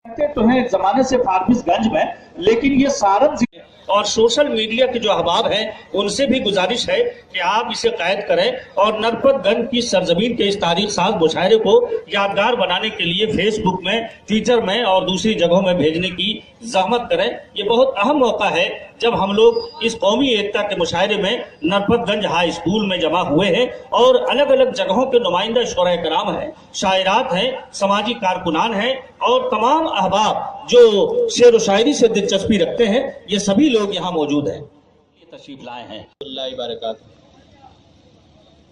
तो हैं जमाने से फारबिसगंज में, लेकिन ये सारण जिले और सोशल मीडिया के जो अहबाब हैं उनसे भी गुजारिश है कि आप इसे कैद करें और नरपतगंज की सरजमीन के इस तारीख साज मुशायरे को यादगार बनाने के लिए फेसबुक में, ट्विटर में और दूसरी जगहों में भेजने की जहमत करें। ये बहुत अहम मौका है जब हम लोग इस कौमी एकता के मुशायरे में नरपतगंज हाई स्कूल में जमा हुए हैं और अलग अलग जगहों के नुमाइंदा शोरा कराम हैं, शायरात हैं, समाजी कारकुनान हैं और तमाम अहबाब जो शेर व शायरी से दिलचस्पी रखते हैं, ये सभी लोग यहाँ मौजूद हैं, ये तशरीफ लाए हैं।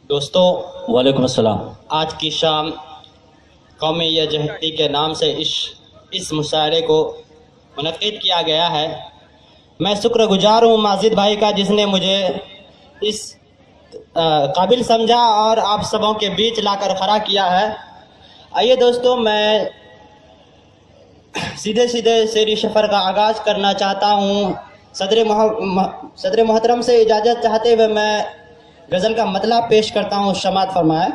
दोस्तों, वालेकुम अस्सलाम। आज की शाम कौमी यकजहती के नाम से इस मुशायरे को मुनक्किद किया गया है। मैं शुक्रगुजार हूँ माजिद भाई का, जिसने मुझे इस काबिल समझा और आप सबों के बीच लाकर खड़ा किया है। आइए दोस्तों, मैं सीधे शेरी सफ़र का आगाज़ करना चाहता हूँ। सदर मोहतरम से इजाज़त चाहते हुए मैं गज़ल का मतलब पेश करता हूँ। समाअत फरमाए।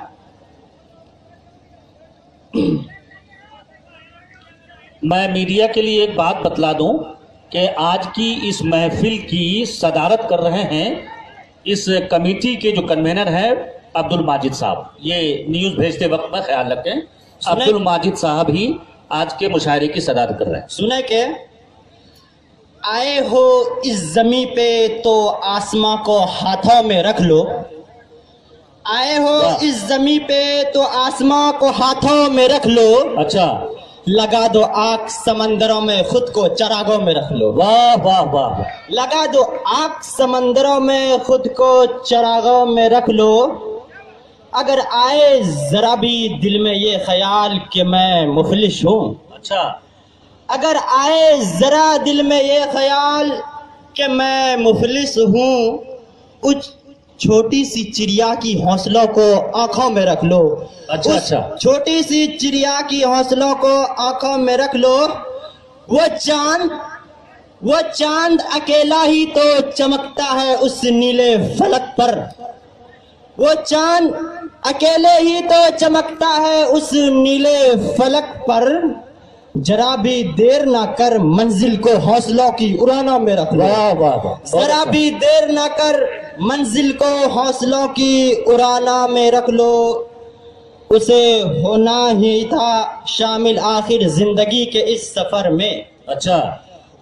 मैं मीडिया के लिए एक बात बतला दूं कि आज की इस महफिल की सदारत कर रहे हैं इस कमेटी के जो कन्वेनर हैं अब्दुल माजिद साहब। ये न्यूज़ भेजते वक्त में ख्याल रखें, अब्दुल माजिद साहब ही आज के मुशायरे की सदारत कर रहे हैं। सुने के आए हो इस जमी पे तो आसमां को हाथों में रख लो, आए हो इस जमी पे तो आसमां को हाथों में रख लो। अच्छा, लगा दो आग समंदरों में, खुद को चरागों में रख लो। वाह वाह वाह। लगा दो आग समंदरों में, खुद को चरागों में रख लो। अगर आए जरा भी दिल में ये ख्याल कि मैं मुखलिस हूँ, अच्छा, अगर आए जरा दिल में ये ख्याल कि मैं मुखलिस हूँ, उस छोटी सी चिड़िया की हौसलों को आंखों में रख लो। अच्छा अच्छा, छोटी सी चिड़िया की हौसलों को आंखों में रख लो। वो चांद अकेला ही तो चमकता है उस नीले फलक पर, वो चांद अकेले ही तो चमकता है उस नीले फलक पर। जरा भी देर ना कर मंजिल को हौसलों की उड़ानों में रख लो। वाह वाह वाह। जरा भी देर ना कर मंजिल को हौसलों की उड़ाना में रख लो। उसे होना ही था शामिल आखिर जिंदगी के इस सफर में। अच्छा,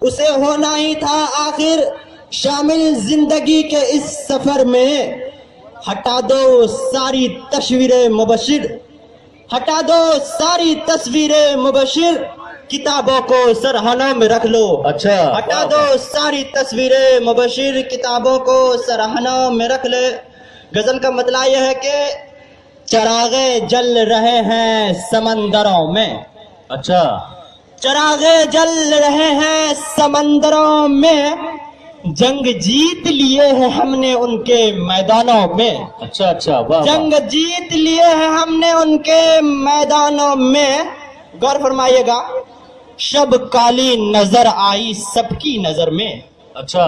उसे होना ही था आखिर शामिल जिंदगी के इस सफर में। हटा दो सारी तस्वीरें मुबशिर, हटा दो सारी तस्वीरें मुबशिर, किताबों को सरहानों में रख लो। अच्छा, हटा दो सारी तस्वीरें मुबशिर, किताबों को सरहानों में रख ले। गजल का मतलब यह है कि चरागे जल रहे हैं समंदरों में। अच्छा, चरागे जल रहे हैं समंदरों में, जंग जीत लिए हैं हमने उनके मैदानों में। अच्छा अच्छा, वाह। जंग जीत लिए हैं हमने उनके मैदानों में। गौर फरमाइएगा, शब काली नजर आई सबकी नजर में। अच्छा,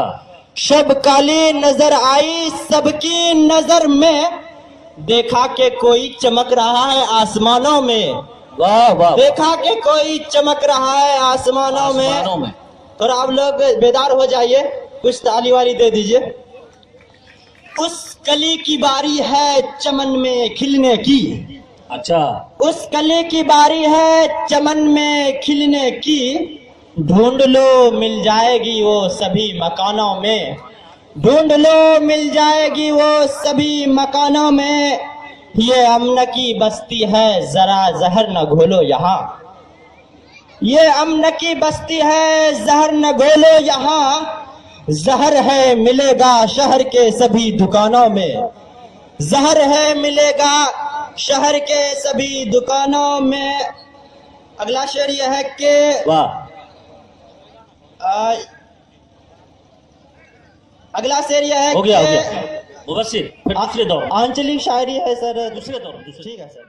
शब काली नजर आई सबकी नजर में, देखा के कोई चमक रहा है आसमानों में। वाह वाह। देखा के कोई चमक रहा है आसमानों में। तो आप लोग बेदार हो जाइए, कुछ ताली वाली दे दीजिए। उस कली की बारी है चमन में खिलने की। अच्छा, उस कली की बारी है चमन में खिलने की, ढूंढ लो मिल जाएगी वो सभी मकानों में। ढूंढ लो मिल जाएगी वो सभी मकानों में। ये अमन की बस्ती है जरा जहर न घोलो यहाँ, ये अमन की बस्ती है जहर न घोलो यहाँ। जहर है मिलेगा शहर के सभी दुकानों में, जहर है मिलेगा शहर के सभी दुकानों में। अगला शेर यह है कि वाह। अगला शेर यह है हो गया कि मुबशिर, फिर दूसरे दौर, आंचलिक शायरी है सर, दूसरे दौर, ठीक है सर।